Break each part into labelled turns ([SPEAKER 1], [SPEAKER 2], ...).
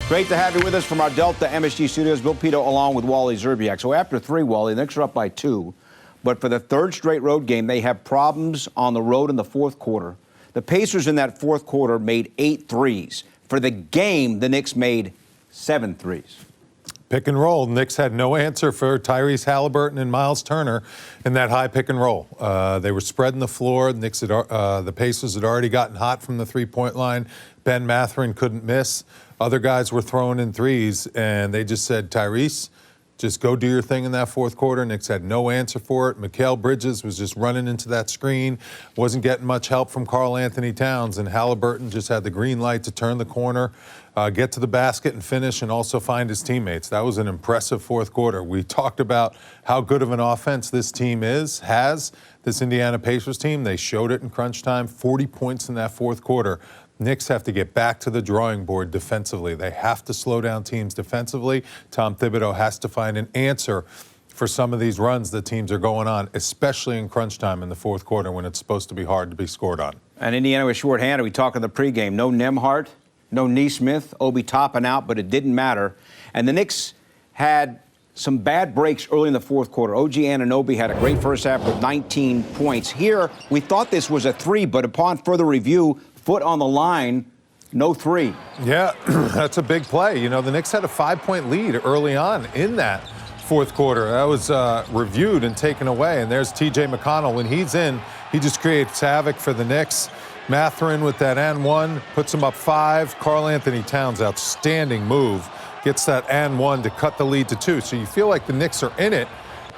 [SPEAKER 1] Great to have you with us from our Delta MSG studios. Bill Pito along with Wally Zerbiak. So after 3, Wally, the Knicks are up by 2. But for the 3rd straight road game, they have problems on the road in the 4th quarter. The Pacers in that 4th quarter made 8 threes. For the game, the Knicks made 7 threes.
[SPEAKER 2] Pick and roll. Knicks had no answer for Tyrese Halliburton and Miles Turner in that high pick and roll. They were spreading the floor. The Pacers had already gotten hot from the three-point line. Ben Mathurin couldn't miss. Other guys were throwing in threes, and they just said, Tyrese, just go do your thing in that 4th quarter. Knicks had no answer for it. Mikal Bridges was just running into that screen, wasn't getting much help from Karl Anthony Towns, and Halliburton just had the green light to turn the corner, get to the basket and finish, and also find his teammates. That was an impressive 4th quarter. We talked about how good of an offense this team has, this Indiana Pacers team. They showed it in crunch time, 40 points in that 4th quarter. Knicks have to get back to the drawing board defensively. They have to slow down teams defensively. Tom Thibodeau has to find an answer for some of these runs that teams are going on, especially in crunch time in the 4th quarter when it's supposed to be hard to be scored on.
[SPEAKER 1] And Indiana was shorthanded. We talked in the pregame. No Nembhard, no Nesmith, Obi topping out, but it didn't matter. And the Knicks had some bad breaks early in the 4th quarter. OG Anunoby had a great first half with 19 points. Here, we thought this was a 3, but upon further review, foot on the line, no 3.
[SPEAKER 2] Yeah, that's a big play. You know, the Knicks had a 5-point lead early on in that 4th quarter. That was reviewed and taken away. And there's T.J. McConnell. When he's in, he just creates havoc for the Knicks. Mathurin with that and 1 puts him up 5. Karl Anthony Towns, outstanding move, gets that and 1 to cut the lead to 2. So you feel like the Knicks are in it.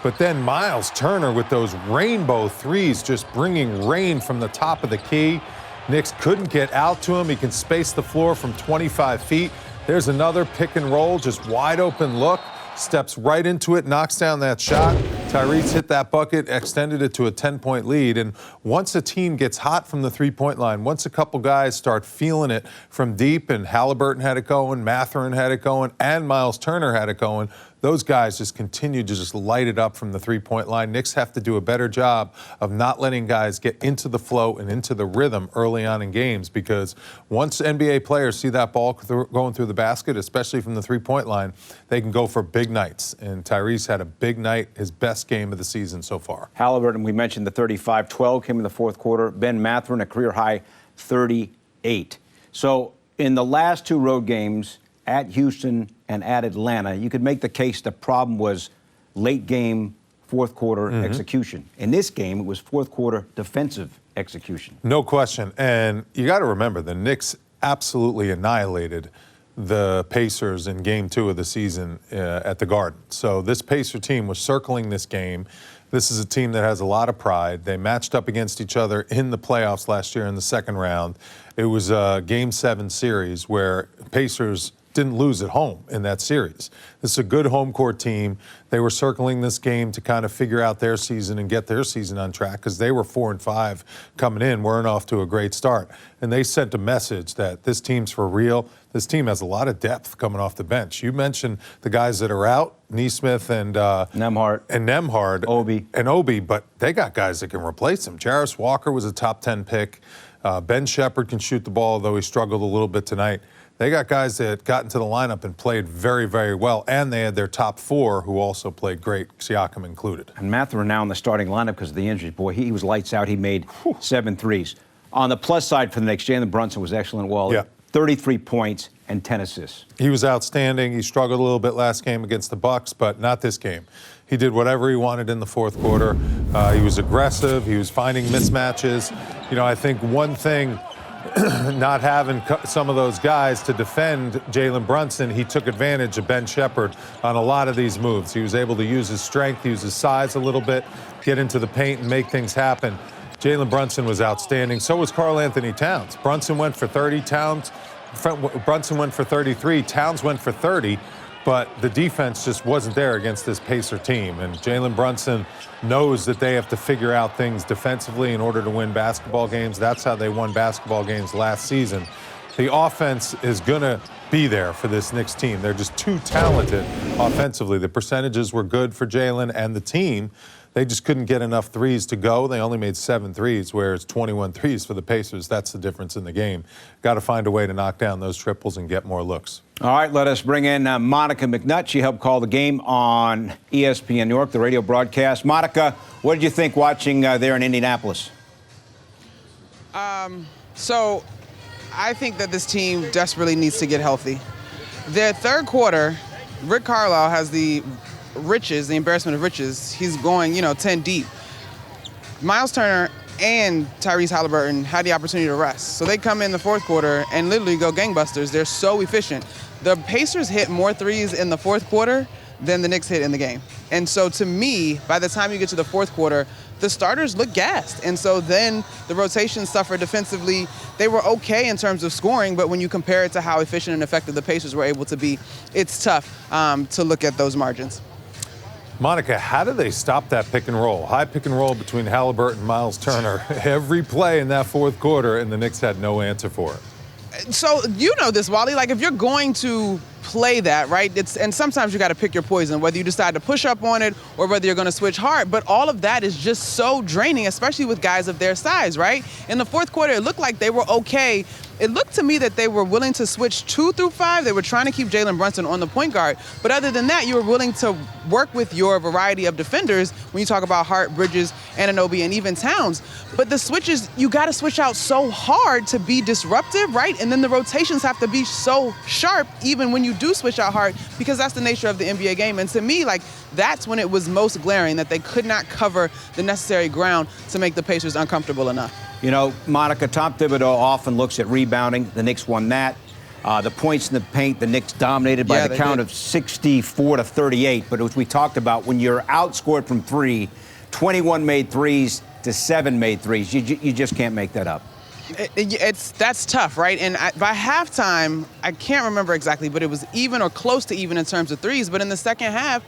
[SPEAKER 2] But then Miles Turner with those rainbow threes, just bringing rain from the top of the key. Knicks couldn't get out to him. He can space the floor from 25 feet. There's another pick and roll, just wide open look. Steps right into it, knocks down that shot. Tyrese hit that bucket, extended it to a 10-point lead. And once a team gets hot from the three-point line, once a couple guys start feeling it from deep, and Halliburton had it going, Mathurin had it going, and Miles Turner had it going, those guys just continue to just light it up from the three-point line. Knicks have to do a better job of not letting guys get into the flow and into the rhythm early on in games, because once NBA players see that ball going through the basket, especially from the three-point line, they can go for big nights. And Tyrese had a big night, his best game of the season so far.
[SPEAKER 1] Halliburton, we mentioned the 35-12 came in the 4th quarter. Ben Mathurin, a career-high 38. So in the last 2 road games, at Houston and at Atlanta, you could make the case the problem was late game, 4th quarter execution. In this game, it was 4th quarter defensive execution.
[SPEAKER 2] No question. And you got to remember, the Knicks absolutely annihilated the Pacers in game 2 of the season at the Garden. So this Pacer team was circling this game. This is a team that has a lot of pride. They matched up against each other in the playoffs last year in the 2nd round. It was a Game 7 series where Pacers didn't lose at home in that series. This is a good home court team. They were circling this game to kind of figure out their season and get their season on track, because they were 4-5 coming in, weren't off to a great start. And they sent a message that this team's for real. This team has a lot of depth coming off the bench. You mentioned the guys that are out, Nesmith and Nembhard, Obi, but they got guys that can replace them. Jarris Walker was a top 10 pick. Ben Shepherd can shoot the ball, though he struggled a little bit tonight. They got guys that got into the lineup and played very, very well, and they had their top 4 who also played great, Siakam included.
[SPEAKER 1] And Mathurin now in the starting lineup because of the injuries. Boy, he was lights out. He made 7 threes. On the plus side for the Knicks, Jalen Brunson was excellent. Well, 33 points and 10 assists.
[SPEAKER 2] He was outstanding. He struggled a little bit last game against the Bucks, but not this game. He did whatever he wanted in the 4th quarter. He was aggressive. He was finding mismatches. You know, I think one thing, not having some of those guys to defend Jalen Brunson, he took advantage of Ben Shepherd on a lot of these moves. He was able to use his strength, use his size a little bit, get into the paint and make things happen. Jalen Brunson was outstanding. So was Karl Anthony Towns. Brunson went for 30. Brunson went for 33. Towns went for 30. But the defense just wasn't there against this Pacer team. And Jalen Brunson knows that they have to figure out things defensively in order to win basketball games. That's how they won basketball games last season. The offense is going to be there for this Knicks team. They're just too talented offensively. The percentages were good for Jalen and the team. they just couldn't get enough threes to go. They only made 7 threes, whereas 21 threes for the Pacers. That's the difference in the game. Got to find a way to knock down those triples and get more looks.
[SPEAKER 1] All right, let us bring in Monica McNutt. She helped call the game on ESPN New York, the radio broadcast. Monica, what did you think watching there in Indianapolis?
[SPEAKER 3] So I think that this team desperately needs to get healthy. Their third quarter, Rick Carlisle has the embarrassment of riches. He's going, 10 deep. Miles Turner and Tyrese Halliburton had the opportunity to rest. So they come in the fourth quarter and literally go gangbusters. They're so efficient. The Pacers hit more threes in the fourth quarter than the Knicks hit in the game. And so to me, by the time you get to the fourth quarter, the starters look gassed. And so then the rotation suffered defensively. They were okay in terms of scoring, but when you compare it to how efficient and effective the Pacers were able to be, it's tough to look at those margins.
[SPEAKER 2] Monica, how do they stop that pick and roll? High pick and roll between Halliburton and Miles Turner every play in that fourth quarter, and the Knicks had no answer for it.
[SPEAKER 3] So you know this, Wally. Like, if you're going to play that, right, and sometimes you got to pick your poison, whether you decide to push up on it or whether you're going to switch hard. But all of that is just so draining, especially with guys of their size, right? In the fourth quarter, it looked like they were okay. It looked to me that they were willing to switch 2 through 5. They were trying to keep Jalen Brunson on the point guard. But other than that, you were willing to work with your variety of defenders when you talk about Hart, Bridges, Anunoby, and even Towns. But the switches, you got to switch out so hard to be disruptive, right? And then the rotations have to be so sharp even when you do switch out hard, because that's the nature of the NBA game. And to me, like, that's when it was most glaring that they could not cover the necessary ground to make the Pacers uncomfortable enough.
[SPEAKER 1] You know, Monica, Tom Thibodeau often looks at rebounding. The Knicks won that. The points in the paint, the Knicks dominated by the count of 64-38. But as we talked about, when you're outscored from 3, 21 made threes to 7 made threes, you just can't make that up.
[SPEAKER 3] That's tough, right? And by halftime, I can't remember exactly, but it was even or close to even in terms of threes. But in the second half,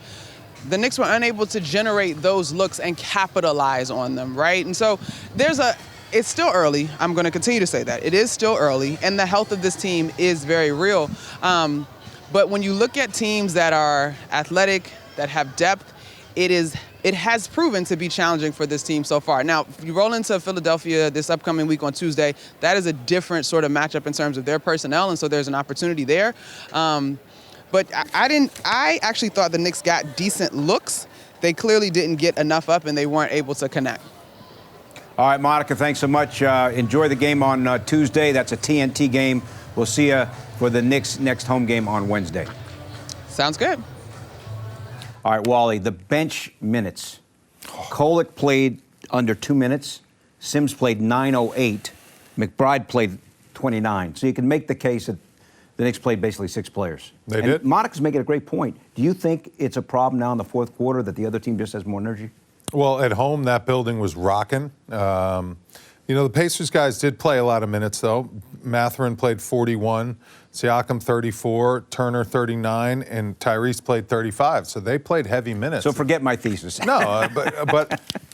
[SPEAKER 3] the Knicks were unable to generate those looks and capitalize on them, right? And so it's still early. I'm going to continue to say that. It is still early, and the health of this team is very real. But when you look at teams that are athletic, that have depth, it has proven to be challenging for this team so far. Now, if you roll into Philadelphia this upcoming week on Tuesday, that is a different sort of matchup in terms of their personnel, and so there's an opportunity there. But I actually thought the Knicks got decent looks. They clearly didn't get enough up, and they weren't able to connect.
[SPEAKER 1] All right, Monica, thanks so much. Enjoy the game on Tuesday. That's a TNT game. We'll see you for the Knicks' next home game on Wednesday.
[SPEAKER 3] Sounds good.
[SPEAKER 1] All right, Wally, the bench minutes. Kolek played under 2 minutes. Sims played 9:08. McBride played 29. So you can make the case that the Knicks played basically 6 players.
[SPEAKER 2] They did.
[SPEAKER 1] Monica's making a great point. Do you think it's a problem now in the fourth quarter that the other team just has more energy?
[SPEAKER 2] Well, at home, that building was rocking. The Pacers guys did play a lot of minutes, though. Mathurin played 41, Siakam 34, Turner 39, and Tyrese played 35. So they played heavy minutes.
[SPEAKER 1] So forget my thesis.
[SPEAKER 2] No,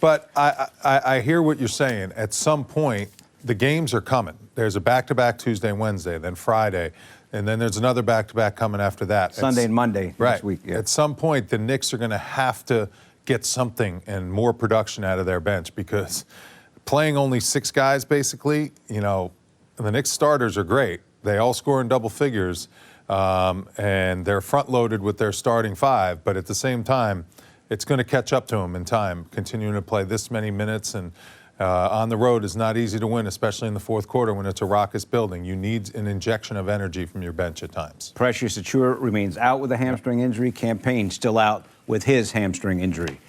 [SPEAKER 2] but I hear what you're saying. At some point, the games are coming. There's a back-to-back Tuesday and Wednesday, then Friday, and then there's another back-to-back coming after that.
[SPEAKER 1] Sunday and Monday next week. Yeah.
[SPEAKER 2] At some point, the Knicks are going to have to get something and more production out of their bench, because playing only 6 guys, basically, the Knicks starters are great. They all score in double figures, and they're front-loaded with their starting 5. But at the same time, it's going to catch up to them in time, continuing to play this many minutes. And on the road is not easy to win, especially in the fourth quarter when it's a raucous building. You need an injection of energy from your bench at times.
[SPEAKER 1] Precious Achiuwa remains out with a hamstring injury. Campaign still out with his hamstring injury.